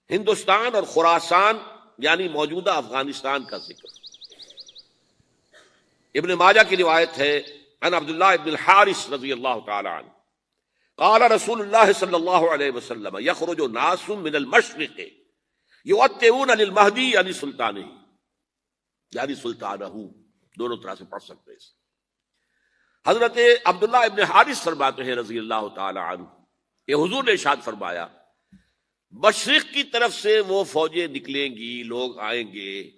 ہندوستان اور خراسان یعنی موجودہ افغانستان کا ذکر۔ ابن ماجہ کی روایت ہے عن عبداللہ ابن الحارث رضی اللہ تعالی عنہ قال رسول اللہ صلی اللہ علیہ وسلم یخرج ناس من المشرق یؤتون للمہدی یعنی سلطانہ، یعنی سلطانہ، دونوں طرح سے پڑھ سکتے ہیں۔ حضرت عبداللہ ابن حارث فرماتے ہیں رضی اللہ تعالی عنہ کہ حضور نے ارشاد فرمایا مشرق کی طرف سے وہ فوجیں نکلیں گی، لوگ آئیں گے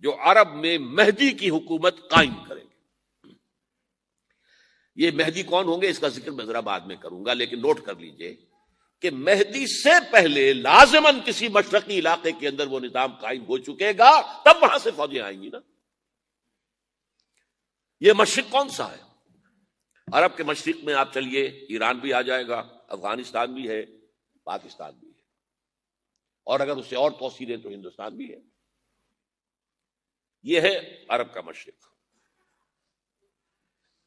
جو عرب میں مہدی کی حکومت قائم کریں گے۔ یہ مہدی کون ہوں گے اس کا ذکر میں ذرا بعد میں کروں گا، لیکن نوٹ کر لیجئے کہ مہدی سے پہلے لازماً کسی مشرقی علاقے کے اندر وہ نظام قائم ہو چکے گا، تب وہاں سے فوجیں آئیں گی نا۔ یہ مشرق کون سا ہے؟ عرب کے مشرق میں آپ چلیے، ایران بھی آ جائے گا، افغانستان بھی ہے، پاکستان بھی ہے، اور اگر اسے اور توسیع دیں تو ہندوستان بھی ہے۔ یہ ہے عرب کا مشرق،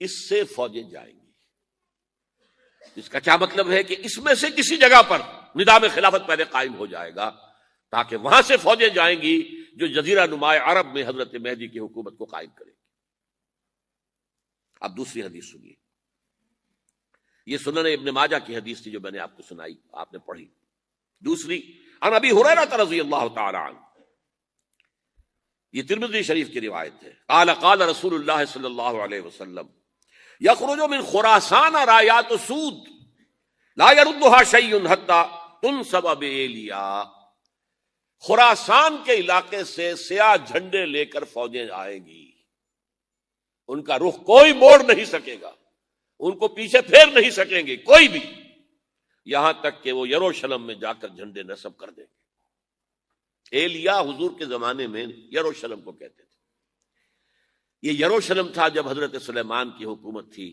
اس سے فوجیں جائیں گی۔ اس کا کیا مطلب ہے کہ اس میں سے کسی جگہ پر نظام خلافت پہلے قائم ہو جائے گا تاکہ وہاں سے فوجیں جائیں گی جو جزیرہ نماء عرب میں حضرت مہدی کی حکومت کو قائم کریں گی۔ اب دوسری حدیث سنیے، یہ سنن ابن ماجہ کی حدیث تھی جو میں نے آپ کو سنائی، آپ نے پڑھی۔ دوسری عن ابی ہریرہ رضی اللہ تعالی عنہ، یہ ترمذی شریف کی روایت ہے، قال قال رسول اللہ صلی اللہ علیہ وسلم یخرج من خراسان رایات سود لا يردها شیء حتی تنصب بایلیا۔ خراسان کے علاقے سے سیاہ جھنڈے لے کر فوجیں آئیں گی، ان کا رخ کوئی موڑ نہیں سکے گا، ان کو پیچھے پھیر نہیں سکیں گے کوئی بھی، یہاں تک کہ وہ یروشلم میں جا کر جھنڈے نصب کر دیں گے۔ ایلیا حضور کے زمانے میں یروشلم کو کہتے تھے۔ یہ یروشلم تھا جب حضرت سلیمان کی حکومت تھی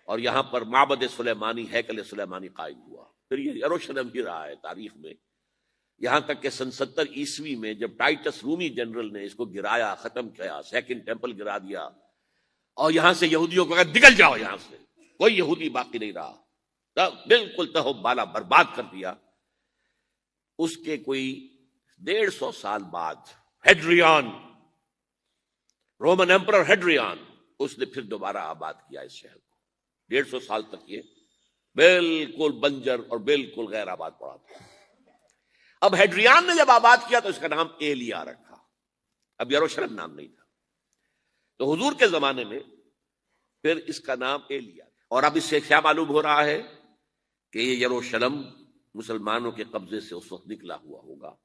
اور یہاں پر معبد سلیمانی، ہیکل سلیمانی قائم ہوا، پھر یہ یروشلم ہی رہا ہے تاریخ میں، یہاں تک کہ سن 70 عیسوی میں جب ٹائٹس رومی جنرل نے اس کو گرایا، ختم کیا، سیکنڈ ٹیمپل گرا دیا، اور یہاں سے یہودیوں کو کہا نکل جاؤ، یہاں سے کوئی یہودی باقی نہیں رہا، بالکل تہو بالا برباد کر دیا۔ اس کے کوئی 150 سال بعد ہیڈریان، رومن ایمپرر ہیڈریان، اس نے پھر دوبارہ آباد کیا اس شہر کو۔ 150 سال تک یہ بالکل بنجر اور بالکل غیر آباد پڑا تھا۔ اب ہیڈریان نے جب آباد کیا تو اس کا نام ایلیا رکھا، اب یروشلم نام نہیں تھا، تو حضور کے زمانے میں پھر اس کا نام ایلیا۔ اور اب اس سے کیا معلوم ہو رہا ہے کہ یہ یروشلم مسلمانوں کے قبضے سے اس وقت نکلا ہوا ہوگا،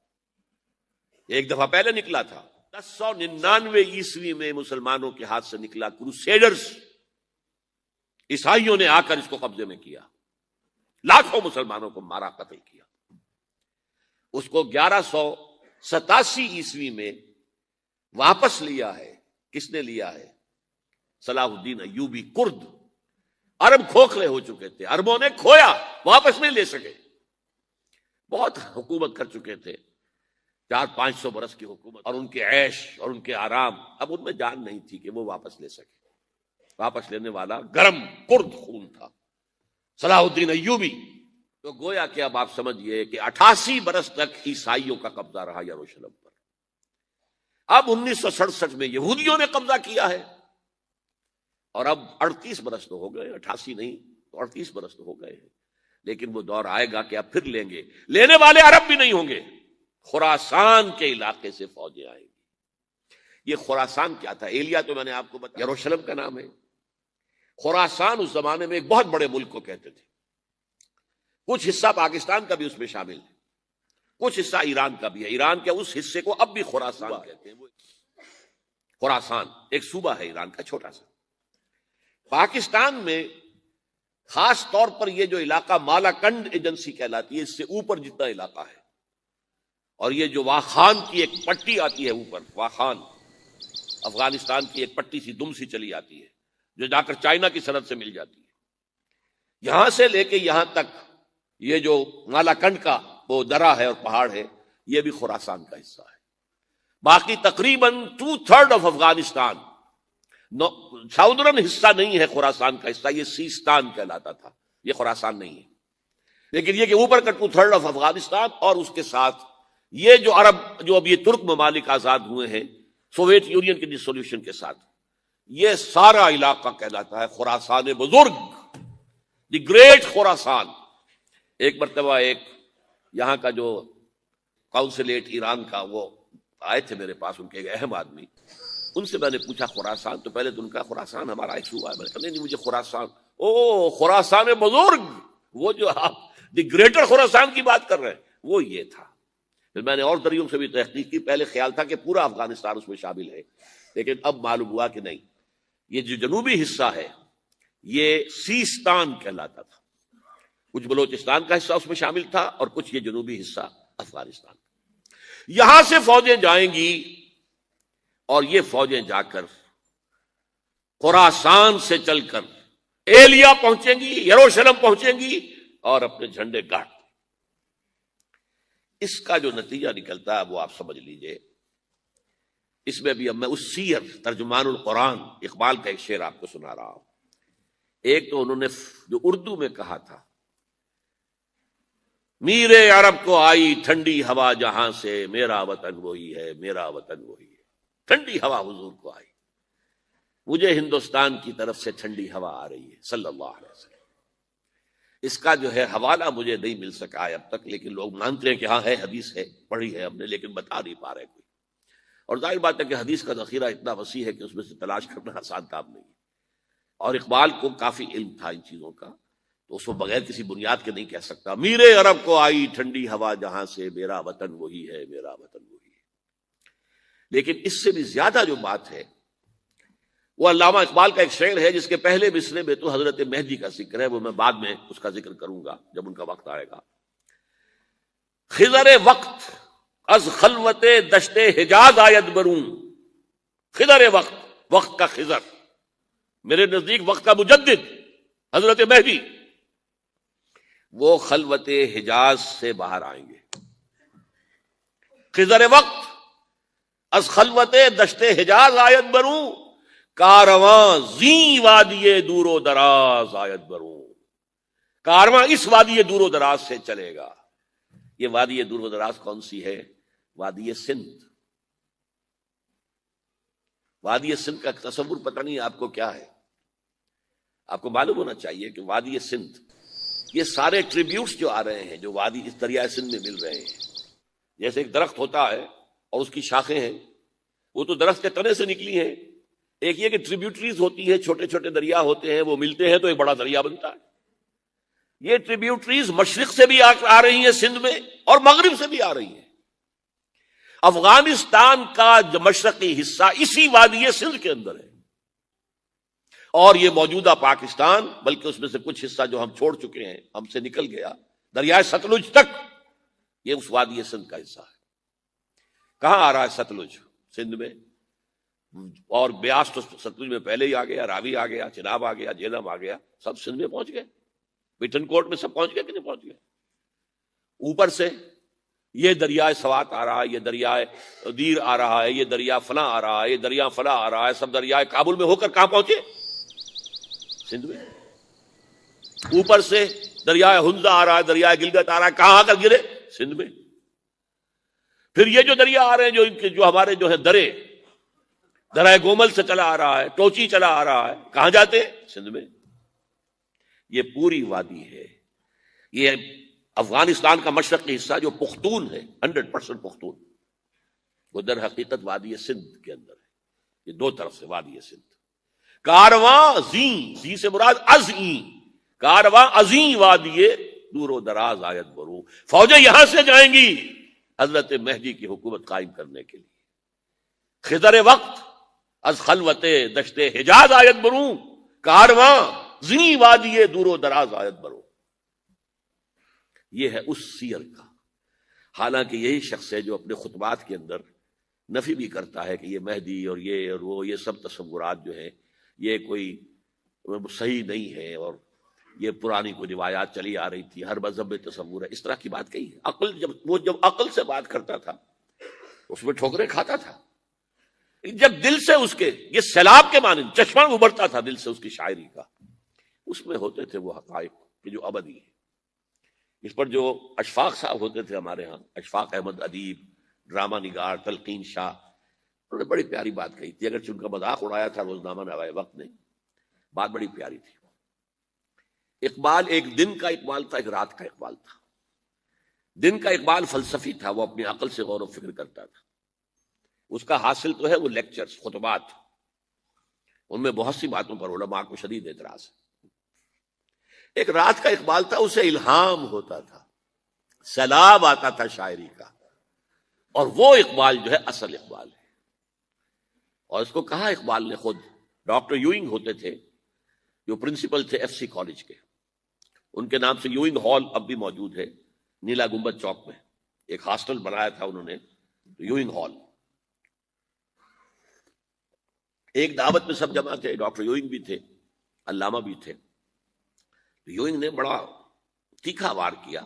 ایک دفعہ پہلے نکلا تھا، 1099 عیسوی میں مسلمانوں کے ہاتھ سے نکلا، کروسیڈرز، عیسائیوں نے آ کر اس کو قبضے میں کیا، لاکھوں مسلمانوں کو مارا، قتل کیا۔ اس کو 1187 عیسوی میں واپس لیا ہے۔ کس نے لیا ہے؟ صلاح الدین ایوبی، کرد۔ عرب کھوکھلے ہو چکے تھے، عربوں نے کھویا، واپس نہیں لے سکے، بہت حکومت کر چکے تھے، 400-500 برس کی حکومت، اور ان کے عیش اور ان کے آرام، اب ان میں جان نہیں تھی کہ وہ واپس لے سکے۔ واپس لینے والا گرم کرد خون تھا، صلاح الدین ایوبی۔ تو گویا کہ اب آپ سمجھئے کہ 88 برس تک عیسائیوں کا قبضہ رہا یروشلم پر۔ اب 1967 میں یہودیوں نے قبضہ کیا ہے، اور اب 38 برس تو ہو گئے، 88 نہیں تو 38 برس تو ہو گئے ہیں، لیکن وہ دور آئے گا کہ اب پھر لیں گے، لینے والے عرب بھی نہیں ہوں گے، خراسان کے علاقے سے فوجیں آئیں گی۔ یہ خراسان کیا تھا؟ ایلیا تو میں نے آپ کو بتایا یروشلم کا نام ہے۔ خراسان اس زمانے میں ایک بہت بڑے ملک کو کہتے تھے، کچھ حصہ پاکستان کا بھی اس میں شامل ہے، کچھ حصہ ایران کا بھی ہے، ایران کے اس حصے کو اب بھی خراسان کہتے ہیں۔ خراسان ایک صوبہ ہے ایران کا، چھوٹا سا۔ پاکستان میں خاص طور پر یہ جو علاقہ مالاکنڈ ایجنسی کہلاتی ہے، اس سے اوپر جتنا علاقہ ہے، اور یہ جو واخان کی ایک پٹی آتی ہے اوپر، واخان افغانستان کی ایک پٹی سی دم سی چلی آتی ہے جو جا کر چائنا کی سرحد سے مل جاتی ہے، یہاں سے لے کے یہاں تک یہ جو مالاکنڈ کا وہ درہ ہے اور پہاڑ ہے، یہ بھی خراسان کا حصہ ہے۔ باقی تقریباً 2/3 آف افغانستان، ساؤدرن حصہ نہیں ہے خراسان کا حصہ، یہ سیستان کہلاتا تھا، یہ خراسان نہیں ہے۔ لیکن یہ کہ اوپر کا 2/3 آف افغانستان اور اس کے ساتھ یہ جو عرب جو اب یہ ترک ممالک آزاد ہوئے ہیں سوویت یونین کے ڈسولوشن کے ساتھ، یہ سارا علاقہ کہلاتا ہے خراسان بزرگ، دی گریٹ خراسان۔ ایک مرتبہ ایک یہاں کا جو کونسلیٹ ایران کا وہ آئے تھے میرے پاس، ان کے ایک اہم آدمی، ان سے میں نے پوچھا خراسان، تو پہلے تو ان کا خراسان ہمارا ایشو ہوا ہے، میں نے کہا نہیں مجھے خراسان، او خراسان بزرگ، وہ جو آپ دی گریٹر خراسان کی بات کر رہے ہیں وہ یہ تھا۔ پھر میں نے اور دریوں سے بھی تحقیق کی، پہلے خیال تھا کہ پورا افغانستان اس میں شامل ہے، لیکن اب معلوم ہوا کہ نہیں، یہ جو جنوبی حصہ ہے یہ سیستان کہلاتا تھا، کچھ بلوچستان کا حصہ اس میں شامل تھا اور کچھ یہ جنوبی حصہ افغانستان۔ یہاں سے فوجیں جائیں گی اور یہ فوجیں جا کر خراسان سے چل کر ایلیا پہنچیں گی، یروشلم پہنچیں گی اور اپنے جھنڈے گاڑ۔ اس کا جو نتیجہ نکلتا ہے وہ آپ سمجھ لیجئے۔ اس میں بھی اب میں اس سیر ترجمان القرآن اقبال کا ایک شعر آپ کو سنا رہا ہوں۔ ایک تو انہوں نے جو اردو میں کہا تھا، میرے عرب کو آئی ٹھنڈی ہوا جہاں سے، میرا وطن وہی ہے، میرا وطن وہی ہے۔ ٹھنڈی ہوا حضور کو آئی، مجھے ہندوستان کی طرف سے ٹھنڈی ہوا آ رہی ہے صلی اللہ علیہ وسلم۔ اس کا جو ہے حوالہ مجھے نہیں مل سکا ہے اب تک، لیکن لوگ مانتے ہیں کہ ہاں ہے، حدیث ہے، پڑھی ہے ہم نے، لیکن بتا نہیں پا رہے کوئی۔ اور ظاہر بات ہے کہ حدیث کا ذخیرہ اتنا وسیع ہے کہ اس میں سے تلاش کرنا آسان کام نہیں ہے، اور اقبال کو کافی علم تھا ان چیزوں کا، تو اس کو بغیر کسی بنیاد کے نہیں کہہ سکتا میرے عرب کو آئی ٹھنڈی ہوا جہاں سے، میرا وطن وہی ہے، میرا وطن وہی ہے۔ لیکن اس سے بھی زیادہ جو بات ہے وہ علامہ اقبال کا ایک شعر ہے جس کے پہلے مصرے میں تو حضرت مہدی کا ذکر ہے، وہ میں بعد میں اس کا ذکر کروں گا جب ان کا وقت آئے گا۔ خضر وقت از خلوت دشت حجاز آید بروں، خضر وقت، وقت کا خضر، میرے نزدیک وقت کا مجدد حضرت مہدی، وہ خلوت حجاز سے باہر آئیں گے۔ خضر وقت از خلوت دشت حجاز آید بروں، کارواں زیں وادی دور و دراز آید بروں، کارواں اس وادی دور و دراز سے چلے گا۔ یہ وادی دور و دراز کون سی ہے؟ وادی سندھ۔ وادی سندھ کا تصور پتہ نہیں آپ کو کیا ہے، آپ کو معلوم ہونا چاہیے کہ وادی سندھ، یہ سارے ٹریبیوٹس جو آ رہے ہیں جو وادی اس دریائے سندھ میں مل رہے ہیں، جیسے ایک درخت ہوتا ہے اور اس کی شاخیں ہیں، وہ تو درخت کے تنے سے نکلی ہیں، ایک یہ کہ ٹریبیوٹریز ہوتی ہیں، چھوٹے چھوٹے دریا ہوتے ہیں، وہ ملتے ہیں تو ایک بڑا دریا بنتا ہے۔ یہ ٹریبیوٹریز مشرق سے بھی آ رہی ہیں سندھ میں اور مغرب سے بھی آ رہی ہیں۔ افغانستان کا جو مشرقی حصہ اسی وادی سندھ کے اندر ہے، اور یہ موجودہ پاکستان، بلکہ اس میں سے کچھ حصہ جو ہم چھوڑ چکے ہیں، ہم سے نکل گیا دریائے ستلج تک، یہ اس وادی سندھ کا حصہ ہے۔ کہاں آ رہا ہے ستلج؟ سندھ میں، اور بیاس تو ستلج میں پہلے ہی آ گیا، راوی آ گیا، چناب آ گیا، جہلم آ گیا، سب سندھ میں پہنچ گئے، پٹھن کوٹ میں سب پہنچ گئے کہ نہیں پہنچ گئے؟ اوپر سے یہ دریائے سوات آ رہا ہے، یہ دریائے دیر آ رہا ہے، یہ دریا فلاں آ رہا ہے، یہ دریا فلاں آ رہا ہے، سب دریائے کابل میں ہو کر کہاں پہنچے؟ سندھ میں۔ اوپر سے دریائے ہنزا آ رہا ہے، دریائے گلگت آ رہا ہے، کہاں آ کر گرے؟ سندھ میں۔ پھر یہ جو دریا آ رہے ہیں جو ہمارے جو ہے درائے گومل سے چلا آ رہا ہے، ٹوچی چلا آ رہا ہے، کہاں جاتے؟ سندھ میں۔ یہ پوری وادی ہے، یہ افغانستان کا مشرقی حصہ جو پختون ہے، 100% پختون، وہ در حقیقت وادی سندھ کے اندر ہے۔ یہ دو طرف سے وادی سندھ۔ کارواں زیں، زیں سے مراد ازیں، کارواں ازیں وادی دور و دراز آیت برو، فوجیں یہاں سے جائیں گی حضرت مہدی کی حکومت قائم کرنے کے لیے۔ خضر وقت از خلوت دشت حجاز آیت بروں، کارواں زیں وادی دور و دراز آیت برو۔ یہ ہے اس سیر کا۔ حالانکہ یہی شخص ہے جو اپنے خطبات کے اندر نفی بھی کرتا ہے کہ یہ مہدی اور وہ یہ سب تصورات جو ہیں یہ کوئی صحیح نہیں ہے، اور یہ پرانی کوئی روایات چلی آ رہی تھی، ہر مذہب میں تصور ہے، اس طرح کی بات کہی ہے۔ جب عقل سے بات کرتا تھا اس میں ٹھوکریں کھاتا تھا، جب دل سے اس کے یہ سیلاب کے مانند چشمہ ابھرتا تھا دل سے اس کی شاعری کا، اس میں ہوتے تھے وہ حقائق کہ جو ابدی ہے۔ اس پر جو اشفاق صاحب ہوتے تھے ہمارے ہاں، اشفاق احمد ادیب، ڈرامہ نگار، تلقین شاہ، انہوں نے بڑی پیاری بات کہی تھی، اگرچہ ان کا مذاق اڑایا تھا روزنامہ نوائے وقت نے، بات بڑی پیاری تھی۔ اقبال ایک دن کا اقبال تھا، ایک رات کا اقبال تھا۔ دن کا اقبال فلسفی تھا، وہ اپنی عقل سے غور و فکر کرتا تھا، اس کا حاصل تو ہے وہ لیکچرز، خطبات، ان میں بہت سی باتوں پر علماء کو شدید اعتراض ہے۔ ایک رات کا اقبال تھا، اسے الہام ہوتا تھا، سیلاب آتا تھا شاعری کا، اور وہ اقبال جو ہے اصل اقبال ہے۔ اور اس کو کہا اقبال نے خود، ڈاکٹر یوئنگ ہوتے تھے جو پرنسپل تھے ایف سی کالج کے، ان کے نام سے یوئنگ ہال اب بھی موجود ہے نیلا گنبد چوک میں، ایک ہاسٹل بنایا تھا انہوں نے، یوئنگ ہال۔ ایک دعوت میں سب جمع تھے، ڈاکٹر یوئنگ بھی تھے، علامہ بھی تھے۔ یوئنگ نے بڑا تیکھا وار کیا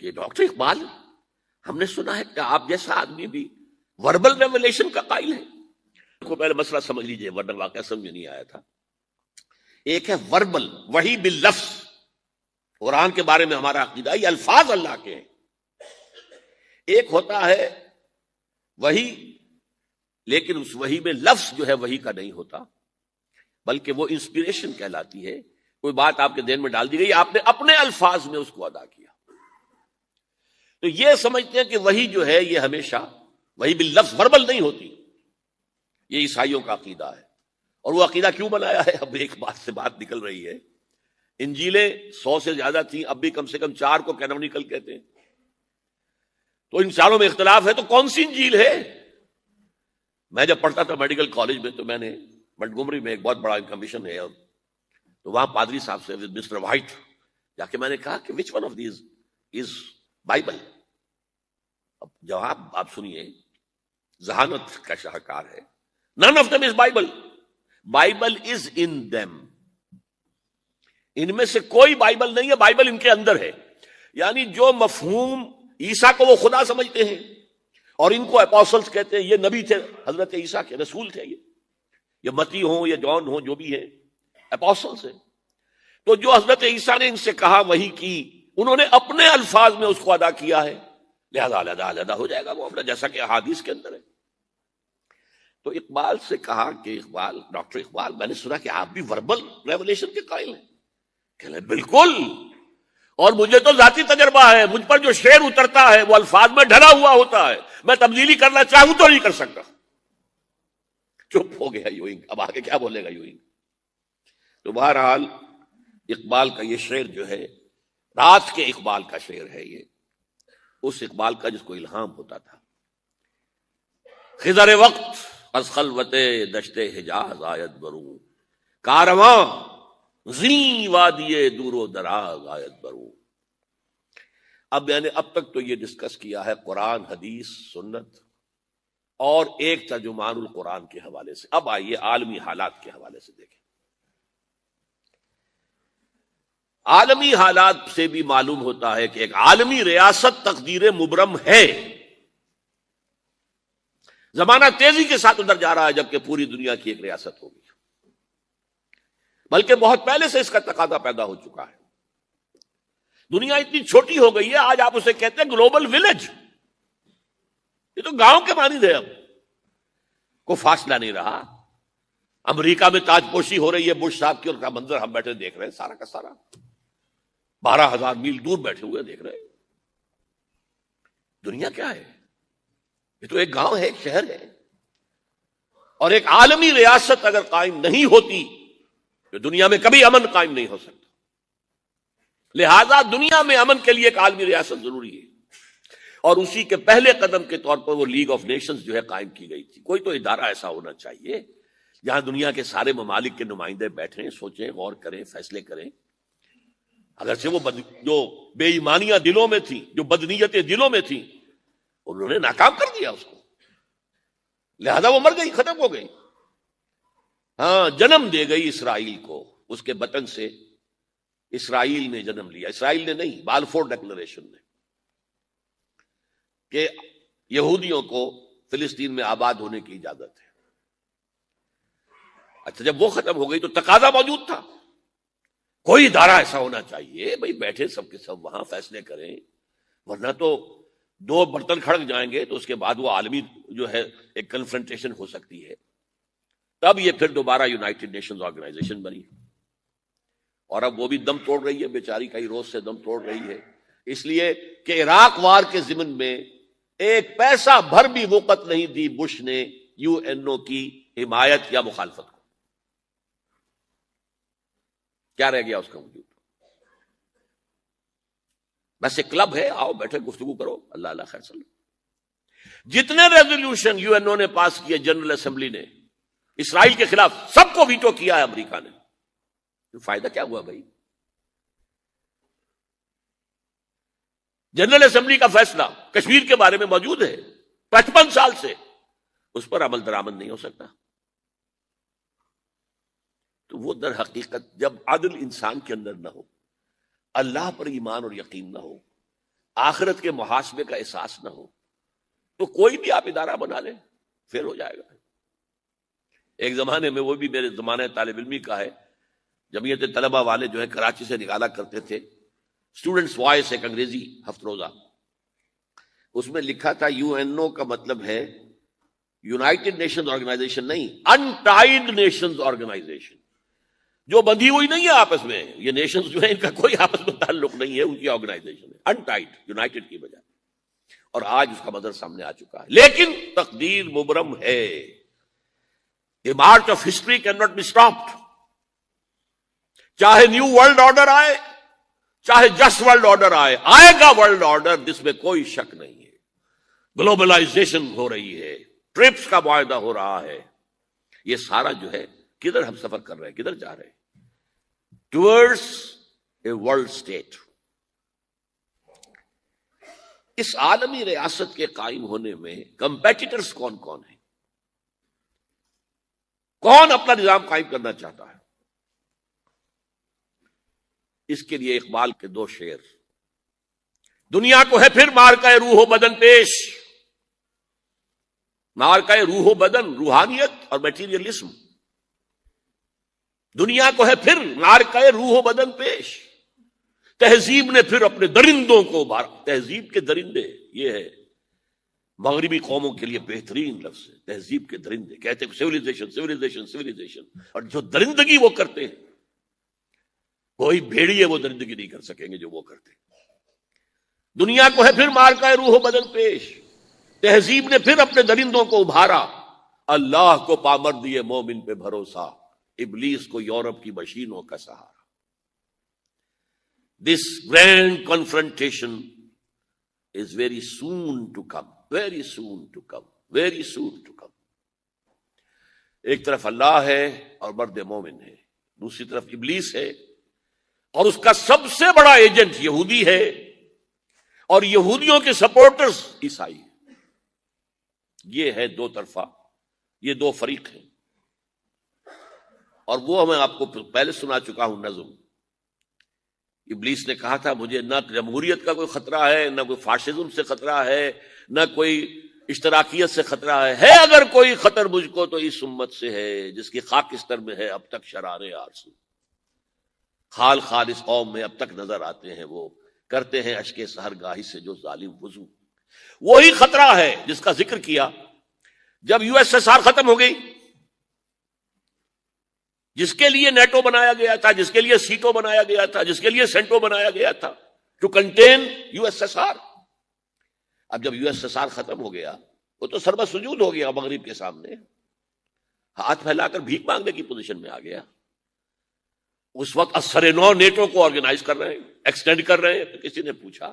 کہ ڈاکٹر اقبال، ہم نے سنا ہے کہ آپ جیسا آدمی بھی وربل ریولیشن کا قائل ہے۔ کو پہلے مسئلہ سمجھ لیجئے ورنہ واقعہ سمجھ میں نہیں آیا تھا۔ ایک ہے وربل، وحی باللفظ، قرآن کے بارے میں ہمارا عقیدہ یہ الفاظ اللہ کے ہیں۔ ایک ہوتا ہے وحی، لیکن اس وحی میں لفظ جو ہے وحی کا نہیں ہوتا، بلکہ وہ انسپیریشن کہلاتی ہے، کوئی بات آپ کے ذہن میں ڈال دی گئی، آپ نے اپنے الفاظ میں اس کو ادا کیا۔ تو یہ سمجھتے ہیں کہ وحی جو ہے یہ ہمیشہ وحی باللفظ وربل نہیں ہوتی، یہ عیسائیوں کا عقیدہ ہے۔ اور وہ عقیدہ کیوں بنایا ہے؟ اب ایک بات سے بات نکل رہی ہے، انجیلیں 100 سے زیادہ تھیں، اب بھی کم سے کم 4 کو کینونیکل کہتے ہیں، تو ان چاروں میں اختلاف ہے، تو کون سی انجیل ہے؟ میں جب پڑھتا تھا میڈیکل کالج میں تو میں نے منٹگومری میں ایک بہت بڑا کمیشن ہے، تو وہاں پادری صاحب سے مسٹر وائٹ جا کے میں نے کہا کہ which one of these is Bible? اب جواب آپ سنیے، ذہانت کا شاہکار ہے، none of them is Bible. Bible is in them. ان میں سے کوئی بائبل نہیں ہے، بائبل ان کے اندر ہے۔ یعنی جو مفہوم عیسیٰ کو وہ خدا سمجھتے ہیں اور ان کو اپوسلز کہتے ہیں، یہ نبی تھے، حضرت عیسیٰ کے رسول تھے، یہ متی ہوں یا جون ہوں جو بھی ہیں، اپوسلز ہیں۔ تو جو حضرت عیسیٰ نے ان سے کہا وہی کی، انہوں نے اپنے الفاظ میں اس کو ادا کیا ہے، لہذا علیحدہ ہو جائے گا معاملہ، جیسا کہ احادیث کے اندر ہے۔ تو اقبال سے کہا کہ اقبال، ڈاکٹر اقبال، میں نے سنا کہ آپ بھی وربل ریولیشن کے قائل ہیں۔ کہ بالکل، اور مجھے تو ذاتی تجربہ ہے، مجھ پر جو شعر اترتا ہے وہ الفاظ میں ڈھلا ہوا ہوتا ہے، میں تبدیلی کرنا چاہوں تو نہیں کر سکتا۔ چپ ہو گیا یوئنگ، اب آگے کیا بولے گا یوئنگ؟ تو بہرحال اقبال کا یہ شعر جو ہے، رات کے اقبال کا شعر ہے، یہ اس اقبال کا جس کو الہام ہوتا تھا۔ خضر وقت از خلوت دشت حجاز آیت بروں، کارواں زیں وادی دور و دراز آیت بروں۔ اب میں نے اب تک تو یہ ڈسکس کیا ہے قرآن، حدیث، سنت اور ایک ترجمان القرآن کے حوالے سے۔ اب آئیے عالمی حالات کے حوالے سے دیکھیں۔ عالمی حالات سے بھی معلوم ہوتا ہے کہ ایک عالمی ریاست تقدیر مبرم ہے۔ زمانہ تیزی کے ساتھ ادھر جا رہا ہے، جبکہ پوری دنیا کی ایک ریاست ہوگی، بلکہ بہت پہلے سے اس کا تقاضا پیدا ہو چکا ہے۔ دنیا اتنی چھوٹی ہو گئی ہے، آج آپ اسے کہتے ہیں گلوبل ولیج، یہ تو گاؤں کے مانند ہے، اب کوئی فاصلہ نہیں رہا۔ امریکہ میں تاج پوشی ہو رہی ہے بش صاحب کی، اور کا منظر ہم بیٹھے دیکھ رہے ہیں، سارا کا سارا 12,000 میل دور بیٹھے ہوئے دیکھ رہے ہیں۔ دنیا کیا ہے؟ یہ تو ایک گاؤں ہے، ایک شہر ہے۔ اور ایک عالمی ریاست اگر قائم نہیں ہوتی تو دنیا میں کبھی امن قائم نہیں ہو سکتا۔ لہذا دنیا میں امن کے لیے ایک عالمی ریاست ضروری ہے، اور اسی کے پہلے قدم کے طور پر وہ لیگ آف نیشنز جو ہے قائم کی گئی تھی۔ کوئی تو ادارہ ایسا ہونا چاہیے جہاں دنیا کے سارے ممالک کے نمائندے بیٹھیں، سوچیں، غور کریں، فیصلے کریں۔ اگرچہ وہ جو بے ایمانیاں دلوں میں تھیں، جو بدنیتیں دلوں میں تھیں، انہوں نے ناکام کر دیا اس کو، لہذا وہ مر گئی، ختم ہو گئی۔ ہاں، جنم دے گئی اسرائیل کو، اس کے بطن سے اسرائیل نے جنم لیا، اسرائیل نے نہیں، بالفور ڈکلریشن نے، کہ یہودیوں کو فلسطین میں آباد ہونے کی اجازت ہے۔ اچھا، جب وہ ختم ہو گئی تو تقاضا موجود تھا، کوئی ادارہ ایسا ہونا چاہیے بھائی بیٹھے سب کے سب وہاں فیصلے کریں، ورنہ تو دو برتن کھڑک جائیں گے تو اس کے بعد وہ عالمی جو ہے ایک کنفرنٹیشن ہو سکتی ہے۔ تب یہ پھر دوبارہ یونائٹڈ نیشنز آرگنائزیشن بنی، اور اب وہ بھی دم توڑ رہی ہے بیچاری، کئی روز سے دم توڑ رہی ہے، اس لیے کہ عراق وار کے ضمن میں ایک پیسہ بھر بھی وقت نہیں دی بش نے یو این او کی حمایت یا مخالفت کو۔ کیا رہ گیا اس کا وجود؟ بس ایک کلب ہے، آؤ بیٹھے گفتگو کرو، اللہ اللہ خیر صلی اللہ۔ جتنے ریزولوشن یو این او نے پاس کیے جنرل اسمبلی نے اسرائیل کے خلاف، سب کو ویٹو کیا ہے امریکہ نے۔ فائدہ کیا ہوا بھائی؟ جنرل اسمبلی کا فیصلہ کشمیر کے بارے میں موجود ہے 55 سال سے، اس پر عمل درآمد نہیں ہو سکتا۔ تو وہ در حقیقت جب عدل انسان کے اندر نہ ہو، اللہ پر ایمان اور یقین نہ ہو، آخرت کے محاسبے کا احساس نہ ہو، تو کوئی بھی آپ ادارہ بنا لیں پھر ہو جائے گا۔ ایک زمانے میں، وہ بھی میرے زمانے طالب علمی کا ہے، جمعیت طلبہ والے جو ہے کراچی سے نکالا کرتے تھے اسٹوڈنٹس وائس، ایک انگریزی ہفت روزہ، اس میں لکھا تھا یو این او کا مطلب ہے یونائٹڈ نیشنز آرگنائزیشن نہیں، انٹائڈ نیشنز آرگنائزیشن، جو بندھی ہوئی نہیں ہے آپس میں۔ یہ نیشنز جو ہیں ان کا کوئی آپس میں تعلق نہیں ہے، ان کی آرگنائزیشن ہے، انٹائڈ، یونائٹڈ کی بجائے۔ اور آج اس کا منظر سامنے آ چکا ہے، لیکن تقدیر مبرم ہے، the march of history cannot be stopped۔ چاہے نیو ورلڈ آرڈر آئے، چاہے جسٹ ورلڈ آرڈر آئے، آئے گا ورلڈ آرڈر، جس میں کوئی شک نہیں ہے۔ گلوبلائزیشن ہو رہی ہے، ٹرپس کا معاہدہ ہو رہا ہے، یہ سارا جو ہے کدھر ہم سفر کر رہے ہیں، کدھر جا رہے ہیں؟ Towards a world state. اس عالمی ریاست کے قائم ہونے میں کمپیٹیٹرز کون کون ہیں؟ کون اپنا نظام قائم کرنا چاہتا ہے؟ اس کے لیے اقبال کے دو شعر، دنیا کو ہے پھر مارکہ روح و بدن پیش، مارکہ روح و بدن، روحانیت اور میٹیریلزم، دنیا کو ہے پھر مارکہ روح و بدن پیش، تہذیب نے پھر اپنے درندوں کو ابھارا۔ تہذیب کے درندے، یہ ہے مغربی قوموں کے لیے بہترین لفظ ہے، تہذیب کے درندے، کہتے ہیں سیویلائزیشن سیویلائزیشن سیویلائزیشن، اور جو درندگی وہ کرتے ہیں کوئی بھیڑیے وہ درندگی نہیں کر سکیں گے جو وہ کرتے ہیں۔ دنیا کو ہے پھر مارکہ روح و بدن پیش، تہذیب نے پھر اپنے درندوں کو ابھارا، اللہ کو پامر دیے مومن پہ بھروسہ، ابلیس کو یورپ کی مشینوں کا سہارا۔ This grand confrontation is very soon to come, very soon to come, very soon to come۔ ایک طرف اللہ ہے اور مرد مومن ہے، دوسری طرف ابلیس ہے اور اس کا سب سے بڑا ایجنٹ یہودی ہے، اور یہودیوں کے سپورٹرز عیسائی ہیں۔ یہ ہے دو طرفہ، یہ دو فریق ہیں، اور وہ میں آپ کو پہلے سنا چکا ہوں نظم۔ ابلیس نے کہا تھا مجھے نہ جمہوریت کا کوئی خطرہ ہے، نہ کوئی فاشزم سے خطرہ ہے، نہ کوئی اشتراکیت سے خطرہ ہے اگر کوئی خطر مجھ کو تو اس امت سے ہے جس کی خاکستر میں ہے اب تک شرارے آرزو۔ خال خال اس قوم میں اب تک نظر آتے ہیں، وہ کرتے ہیں اشک سحر گاہی سے جو ظالم وضو۔ وہی خطرہ ہے جس کا ذکر کیا جب یو ایس ایس آر ختم ہو گئی، جس کے لیے نیٹو بنایا گیا تھا، جس کے لیے سیٹو بنایا گیا تھا، جس کے لیے سینٹو بنایا گیا تھا، to contain U S S R. اب جب یو ایس ایس آر ختم ہو گیا، وہ تو سربت سجود ہو گیا مغرب کے سامنے، ہاتھ پھیلا کر بھیک مانگنے کی پوزیشن میں آ گیا۔ اس وقت اثر نو نیٹو کو آرگنائز کر رہے ہیں، ایکسٹینڈ کر رہے ہیں۔ تو کسی نے پوچھا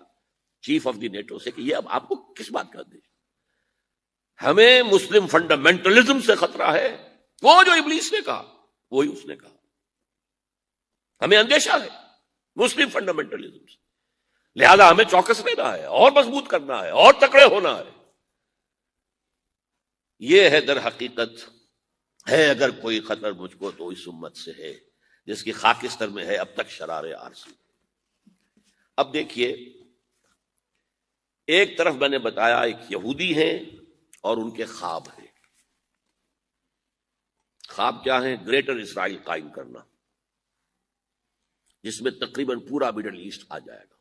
چیف آف دی نیٹو سے کہ یہ اب آپ کو کس بات کا دے؟ ہمیں مسلم فنڈامنٹلزم سے خطرہ ہے، وہ جو ابلیس نے کہا وہی اس نے کہا، ہمیں اندیشہ ہے مسلم فنڈامنٹلزم سے، لہذا ہمیں چوکس رہنا ہے اور مضبوط کرنا ہے اور تکڑے ہونا ہے۔ یہ ہے در حقیقت، ہے اگر کوئی خطر مجھ کو تو اس امت سے ہے جس کی خاکستر میں ہے اب تک شرارے آرزو۔ اب دیکھیے، ایک طرف میں نے بتایا ایک یہودی ہیں اور ان کے خواب ہیں۔ خواب کیا ہیں؟ گریٹر اسرائیل قائم کرنا، جس میں تقریباً پورا مڈل ایسٹ آ جائے گا۔